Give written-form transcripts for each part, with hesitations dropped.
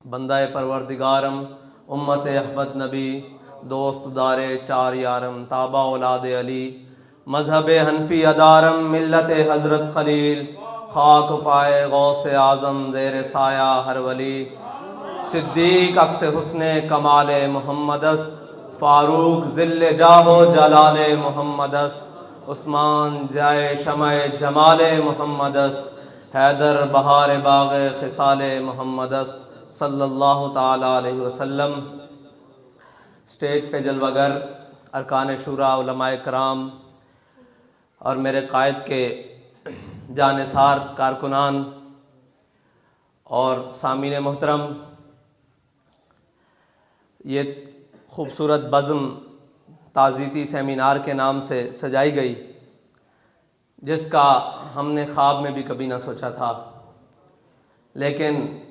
बंदा परवरदिगारम उम्मत अहमद नबी दोस्त दारे चार यारम ताबा औलाद अली मजहब हनफी अदारम मिल्लत हज़रत खलील खाक पाए गौस आज़म ज़ेर साया हर वली सिद्दीक अक्स हुस्ने कमाल मोहम्मदस्त फ़ारूक ज़िल्ल जाहो जलाल मोहम्मदस्त उस्मान जाए शमए जमाल मोहम्मदस्त हैदर बहार बाग खिसाल मोहम्मदस्त सल्लल्लाहु ताला अलैहि वसल्लम। स्टेज पे जलवागर अरकान शुरा उलमाए कराम और मेरे कायद के जानिसार कारकुनान और सामीन मोहतरम, ये खूबसूरत बज़्म ताज़ीती सेमिनार के नाम से सजाई गई, जिसका हमने ख्वाब में भी कभी ना सोचा था। लेकिन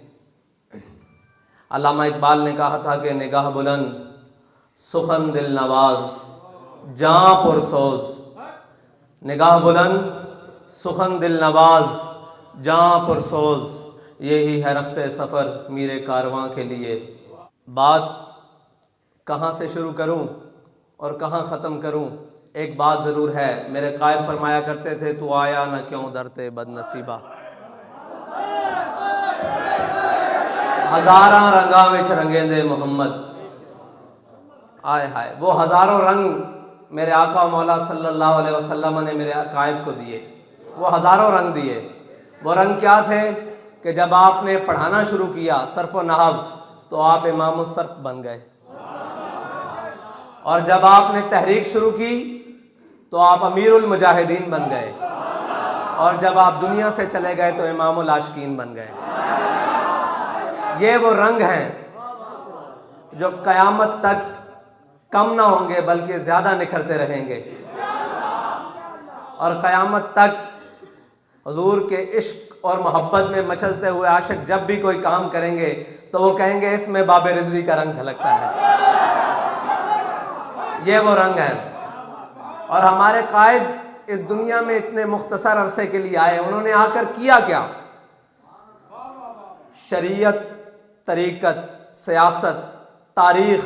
अल्लामा इकबाल ने कहा था कि निगाह बुलंद सुखन दिल नवाज जाँ पुरसोज, निगाह बुलंद सुखन दिल नवाज जाँ पुरसोज, यही है रफ्ते सफ़र मीरे कारवां के लिए। बात कहाँ से शुरू करूं और कहाँ ख़त्म करूं, एक बात ज़रूर है, मेरे कायद फरमाया करते थे, तू आया न क्यों दरते बदनसीबा। हज़ारा रंगा विच रंगेंदे मोहम्मद, आए हाय, वो हज़ारों रंग मेरे आका मौला सल्लल्लाहु अलैहि वसल्लम ने मेरे कायद को दिए। वो हज़ारों रंग दिए। वो रंग क्या थे कि जब आपने पढ़ाना शुरू किया सर्फ़ व नहव तो आप इमामुस सर्फ़ बन गए, और जब आपने तहरीक शुरू की तो आप अमीरुल मुजाहिदीन बन गए, और जब आप दुनिया से चले गए तो इमामुल आशिकीन बन गए। ये वो रंग हैं जो क़यामत तक कम ना होंगे बल्कि ज़्यादा निखरते रहेंगे, और क़यामत तक हुज़ूर के इश्क और मोहब्बत में मचलते हुए आशिक जब भी कोई काम करेंगे तो वो कहेंगे इसमें बाबे रिज़वी का रंग झलकता है। ये वो रंग है। और हमारे कायद इस दुनिया में इतने मुख्तसर अरसे के लिए आए, उन्होंने आकर किया क्या? शरीयत, तरीक़त, सियासत, तारीख़,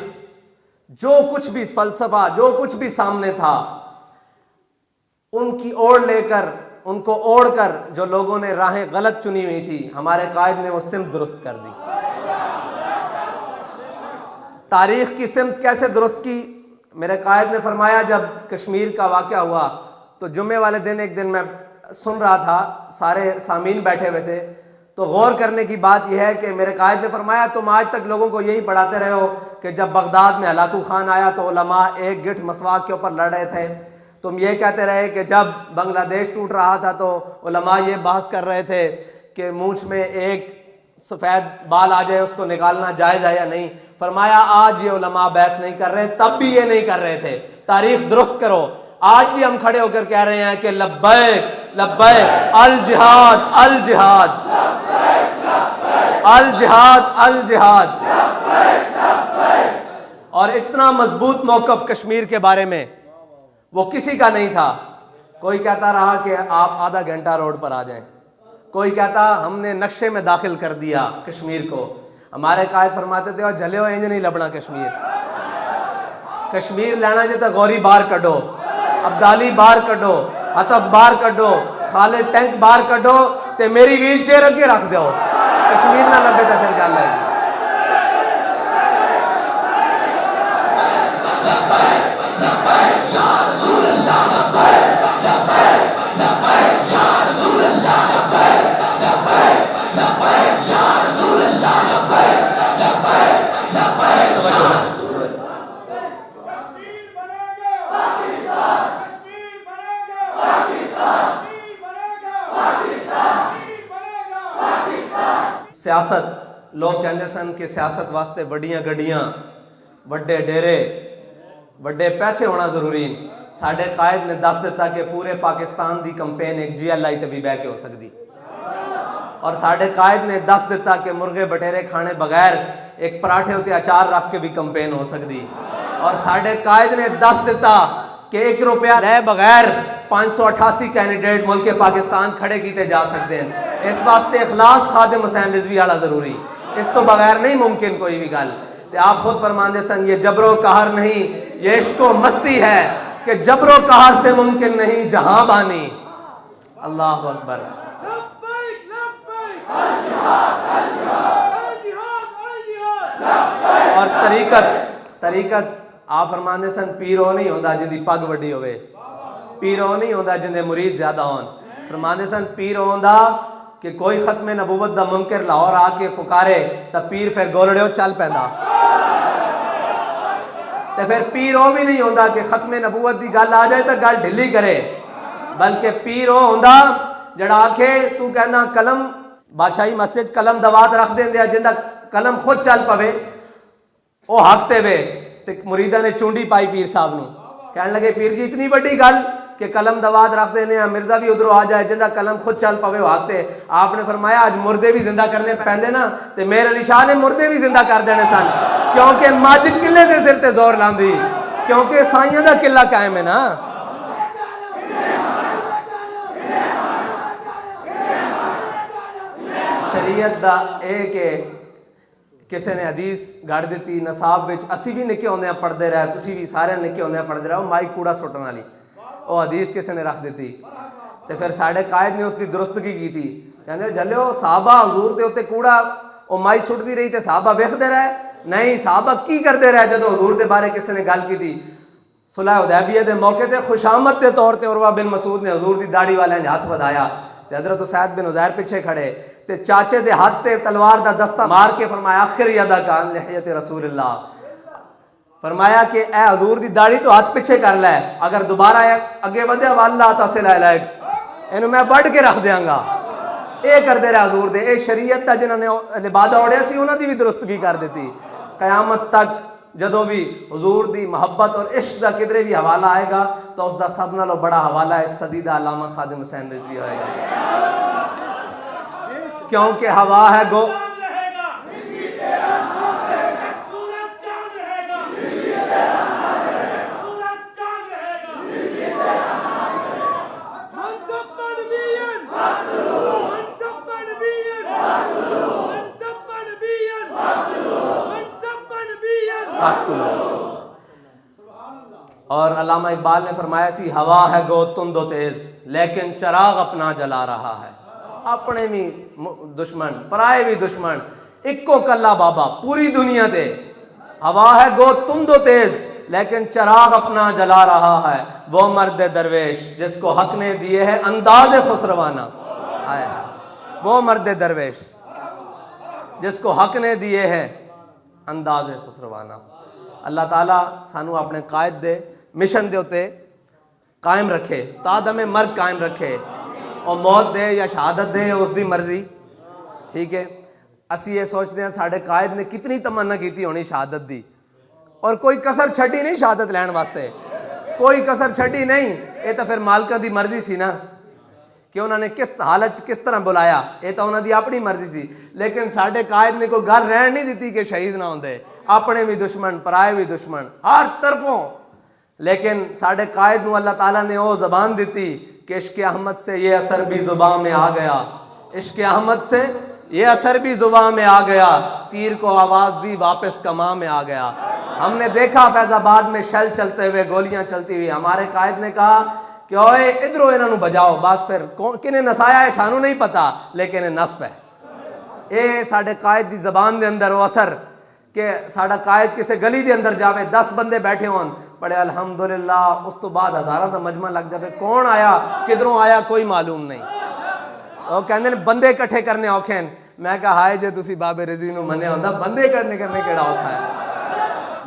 जो कुछ भी फ़लसफ़ा, जो कुछ भी सामने था, उनकी ओर लेकर, उनको ओढ़ कर जो लोगों ने राहें गलत चुनी हुई थी, हमारे कायद ने वो सिमत दुरुस्त कर दी। तारीख़ की सिमत कैसे दुरुस्त की? मेरे कायद ने फरमाया, जब कश्मीर का वाक़या हुआ तो जुम्मे वाले दिन एक दिन मैं सुन रहा था, सारे सामीन बैठे हुए थे, तो गौर करने की बात यह है कि मेरे कायद ने फरमाया, तुम आज तक लोगों को यही पढ़ाते रहे हो कि जब बगदाद में हलाकू खान आया तो उलमा एक गिठ मसवाक के ऊपर लड़ रहे थे। तुम ये कहते रहे कि जब बांग्लादेश टूट रहा था तो उलमा ये बहस कर रहे थे कि मूंछ में एक सफ़ेद बाल आ जाए उसको निकालना जायज़ है या नहीं। फरमाया आज ये उलमा बहस नहीं कर रहे, तब भी ये नहीं कर रहे थे। तारीख दुरुस्त करो। आज भी हम खड़े होकर कह रहे हैं कि लब्बैक लब्बैक अल जिहाद अल जिहाद अल जिहाद अल जिहाद। और इतना मजबूत मौकफ कश्मीर के बारे में वो किसी का नहीं था। कोई कहता रहा कि आप आधा घंटा रोड पर आ जाएं, कोई कहता हमने नक्शे में दाखिल कर दिया कश्मीर को। हमारे कायद फरमाते थे और जले हो इंज नहीं लबना कश्मीर, कश्मीर लेना जे तो गौरी बाहर कढो, अब्दाली बाहर कढो, हतफ बाहर कढो, खालिद टैंक बाहर कढो ते मेरी व्हील चेयर अगे रख दो, कश्मीर ना लबे तो फिर गल है। सियासत, लोग कहते सन कि सियासत वास्ते वड्डियां गड्डियां, वड्डे डेरे, वड्डे पैसे होना जरूरी। साडे कायद ने दस दिता कि पूरे पाकिस्तान की कंपेन एक GLI ते भी बह के हो सकती, और साडे कायद ने दस दिता कि मुर्गे बटेरे खाने बगैर एक पराठे उत्ते अचार रख के भी कंपेन हो सकती, और साडे कायद ने दस दिता कि 1 रुपया ले बगैर 588 कैंडिडेट मुल्क पाकिस्तान खड़े किए जा सकते हैं। इस वास्ते इखलास खादिम हुसैन रिजवी वाला जरूरी, इस तो बगैर नहीं मुमकिन कोई भी गल। तो आप खुद फरमाते सन ये जबरो कहर नहीं ये इश्को मस्ती है कि जबरो कहर से मुमकिन नहीं जहां बानी। अल्लाह अकबर। और तरीकत आप फरमाते सन पीरो नहीं होता जिंदी पग वड्डी होवे, पीरो नहीं होता जिंदे मुरीद ज्यादा होन। फरमाते सन पीर होंदा कि कोई खत्मे नबूवत दा मुनकर लाहौर आके पुकारे तो पीर फिर गोलड़ियों चल पैंदा। तो फिर पीर वो भी नहीं होता कि खत्मे नबूवत की गल आ जाए तो गल ढिली करे, बल्कि पीर वो होंदा जड़ा आखे तू कहना कलम बादशाही मस्जिद कलम दवात रख देंदे जिंदा कलम खुद चल पवे वो हकते वे। तो मुरीदा ने चूंडी पाई पीर साहब नूं, कहने लगे पीर जी इतनी बड़ी गल कि कलम दवात रख देने मिर्जा भी उधरों आ जाए जिंदा कलम खुद चल पवे हाकते। आपने फरमाया आज मुर्दे भी जिंदा करने पैंदे ना ते मेर अली शाह ने मुर्दे भी जिंदा कर देने सन, क्योंकि मज किले के सिर ते जोर लांदी, क्योंकि साइयां दा किला कायम है ना। शरीयत दा एक किसी ने हदीस गढ़ दी नसाब विच असी भी निके होंदे पढ़ते रहे, तुसी भी सारे निके होंदे पढ़ते रहो, माई कूड़ा सुटन वाली वो हदीस किसी ने रख दी। तो फिर साढ़े कायद ने उसकी दुरुस्तगी की थी, कहते जल्यो साहबा हजूर के उत्ते कूड़ा वो माई सुटती रही तो साहबा वेखते रहे, नहीं साहबा की करते रहे जो हजूर के बारे किसी ने गल की थी। सुलह हुदैबिया के मौके पर खुशामद के तौर पर उर्वा बिन मसूद ने हजूर की दाढ़ी वाले ने हाथ बढ़ाया, तो हजरत उसैद बिन उज़ैर पिछे खड़े ते चाचे दे हाथ ते तलवार दा दस्ता मार के फरमाया आखिर यदा कान लिहयत रसूलुल्लाह, फरमाया कि ए हजूर दी दाढ़ी तो हाथ पीछे कर लै, अगर दोबारा अगे वधे वाला तसिलाक इन्हू मैं बढ़ के रख देंगा। ये करते रहे हजूर दे, ए शरीयत दा जिन्होंने लिबादा ओढ़िया सी उन्हां दी भी दुरुस्तगी कर दी। कयामत तक जदों भी हजूर दी मोहब्बत और इश्क का किधरे भी हवाला आएगा तो उसका सब नालों बड़ा हवाला इस सदी दा अल्लामा खादिम हुसैन रिजवी होएगा, क्योंकि हवा है गो और अल्लामा इकबाल ने फरमाया सी हवा है गो तुम दो तेज लेकिन चराग अपना जला रहा है। अपने भी दुश्मन पराए भी दुश्मन इक्को कल्ला बाबा पूरी दुनिया दे, हवा है गो तुम दो तेज लेकिन चराग अपना जला रहा है। वो मर्द दरवेश जिसको हक ने दिए है अंदाज खुसरवाना, वो मर्द दरवेश जिसको हक ने दिए है अंदाज खुसरवाना। अल्लाह ताला सानू अपने कायद दे मिशन दे उत्ते कायम रखे, तादमे मर्ग कायम रखे, और मौत दे या शहादत दे उसकी मर्जी। ठीक है, असी ये सोचते हैं साढ़े कायद ने कितनी तमन्ना की होनी शहादत दी, और कोई कसर छड़ी नहीं शहादत लैन वास्ते, कोई कसर छड़ी नहीं। ये तो फिर मालका दी मर्जी सी ना कि उन्होंने किस हालत किस तरह बुलाया, ये तो उन्होंने अपनी मर्जी सी। लेकिन साढ़े कायद ने कोई गल रहन नहीं दी कि शहीद ना होंदे, अपने भी दुश्मन पराए भी दुश्मन हर तरफों। लेकिन साढ़े कायद को अल्लाह ताला ने वो जबान दी कि इश्क अहमद से ये असर भी जुबान में आ गया, इश्क अहमद से ये असर भी जुबान में आ गया, तीर को आवाज दी वापस कमा में आ गया। हमने देखा फैजाबाद में शल चलते हुए गोलियां चलती हुई, हमारे कायद ने कहा कि ओए इधरों इन्हों बजाओ, बस फिर किने नसाया है सानू नहीं पता, लेकिन ये नस्ब है। ये साढ़े कायद की जबान के अंदर वो असर कि साढ़ा कायद किसी गली के अंदर जावे 10 बंदे बैठे होन पढ़े अल्हम्दुलिल्लाह, उस तो बाद हज़ारों का मजमा लग जाए, कौन आया किधरों आया कोई मालूम नहीं। वो कहते हैं बंदे इकट्ठे करने औखे हैं। मैं कहा हाय जे तुसी बाबे रजी नूं मन्निया होंदा, बंदे करने केड़ा औखा है।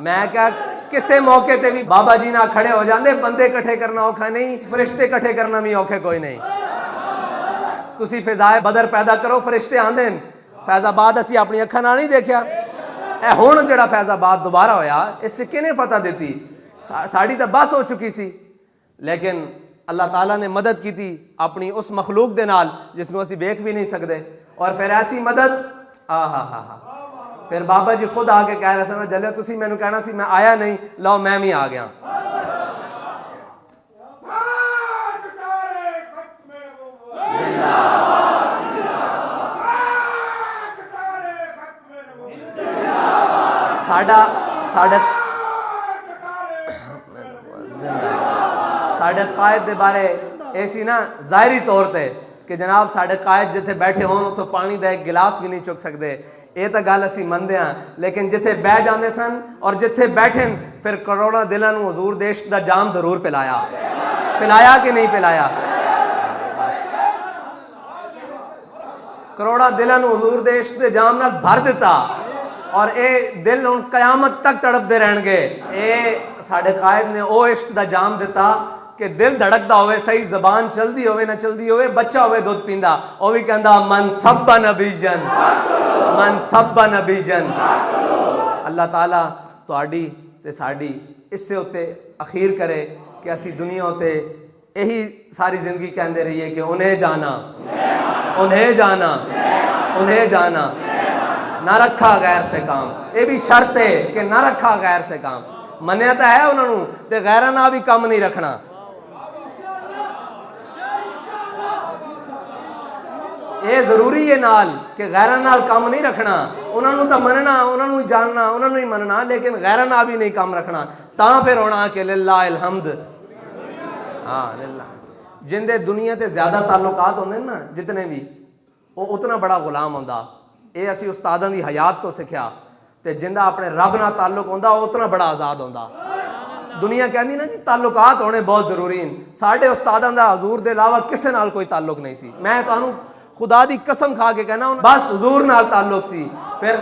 मैं क्या किसी मौके ते भी बाबा जी ना खड़े हो जाते, बंदे इकट्ठे करना औखा नहीं, फरिश्ते इकट्ठे करना भी औखे कोई नहीं। तुसी फिजाए बदर पैदा करो, फरिश्ते आंदे ने। फैजाबाद असी अपनी अखा नाल नहीं देखा, ए हुण जिहड़ा फैजाबाद दोबारा होया इस किने फतह दी, साड़ी तो बस हो चुकी सी। लेकिन अल्लाह ताला ने मदद की थी अपनी उस मखलूक दे नाल जिसनों असी वेख भी नहीं सकते, और फिर ऐसी मदद फिर बाबा जी खुद आके कह रहे सन जल्ले तुसी मैनू कहना सी मैं आया नहीं, लो मैं भी आ गया। साडा साडे साडे कायद के बारे ऐसी ना ज़ाहरी तौर पर कि जनाब साडे कायद जिथे बैठे होन तो पानी का एक गिलास भी नहीं चुक सकते, ये तो गल असी मनते हाँ, लेकिन जिथे बह जाते सन और जिथे बैठे फिर करोड़ों दिलों को हजूर देश का जाम जरूर पिलाया, पिलाया कि नहीं पिलाया? करोड़ा दिलों को हजूर देश के जाम नाल भर दिता और ये दिल हुण कयामत तक तड़पते रहणगे। ये साडे कायद ने वो इश्क का जाम दिता कि दिल धड़कता होवे, सही जबान चलती होवे ना चलती होवे, बच्चा होवे दुध पींदा वो भी कहंदा मन सब्बा नबीजन, मन सब्बा नबीजन। अल्लाह ताला तुहाडी ते साडी इससे उत्ते अखीर करे कि असी दुनिया उत्ते यही सारी जिंदगी कहते रहिए कि उन्हें जाना, उन्हें जाना, उन्हें जाना, ना रखा गैर से काम। ये भी शर्त है कि ना रखा गैर से काम। मनिया तो है उन्होंने ते गैर ना भी कम नहीं रखना। ये जरूरी है नाल कि गैर नाल कम नहीं रखना। उन्होंने तो मनना, उन्होंने जानना, उन्होंने ही मनना, लेकिन गैर ना भी नहीं कम रखना। ता फिर होना कि लिल्लाहिल हम्द, हाँ लिल्लाह। जिंदे दुनिया ते ज्यादा ताल्लुकात होंदे ना जितने भी, वो उतना बड़ा गुलाम होंदा। ये असी उस्तादां दी हयात तो सीखिया। ते जिंदा अपने रब नाल ताल्लुक होंदा वो उतना बड़ा आजाद होंदा। दुनिया कहती ना जी ताल्लुकात होने बहुत जरूरी हैं। साढ़े उस्तादां दा हजूर दे अलावा किसे नाल कोई ताल्लुक नहीं सी। मैं तुहानू खुदा दी कसम खा के कहना बस हजूर नाल ताल्लुक सी। फिर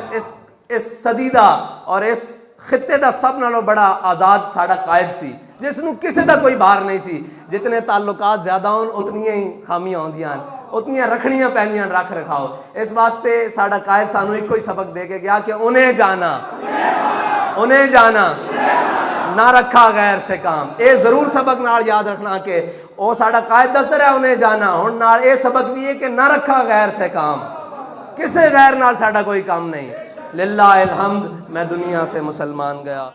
इस सदी दा और इस खिते दा सब नालों बड़ा आजाद साडा कायद सी, जिसनू किसी का कोई बाहर नहीं सी। जितने ताल्लुकात ज्यादा होन उतनियां ही खामियां होंदियां, उतनियां रखनियां पैंदियां रख रखाओ। इस वास्ते साडा कायद सानू इको ही सबक दे के गया कि उन्हें जाना, उन्हें जाना, ना रखा गैर से काम। ये जरूर सबक नाल याद रखना कि वो साडा कायद दसदा रहा उन्हें जाना। हुण नाल ये सबक भी है कि ना रखा गैर से काम, किसी गैर नाल साडा कोई काम नहीं। लिल्लाहिल हम्द, मैं दुनिया से मुसलमान गया।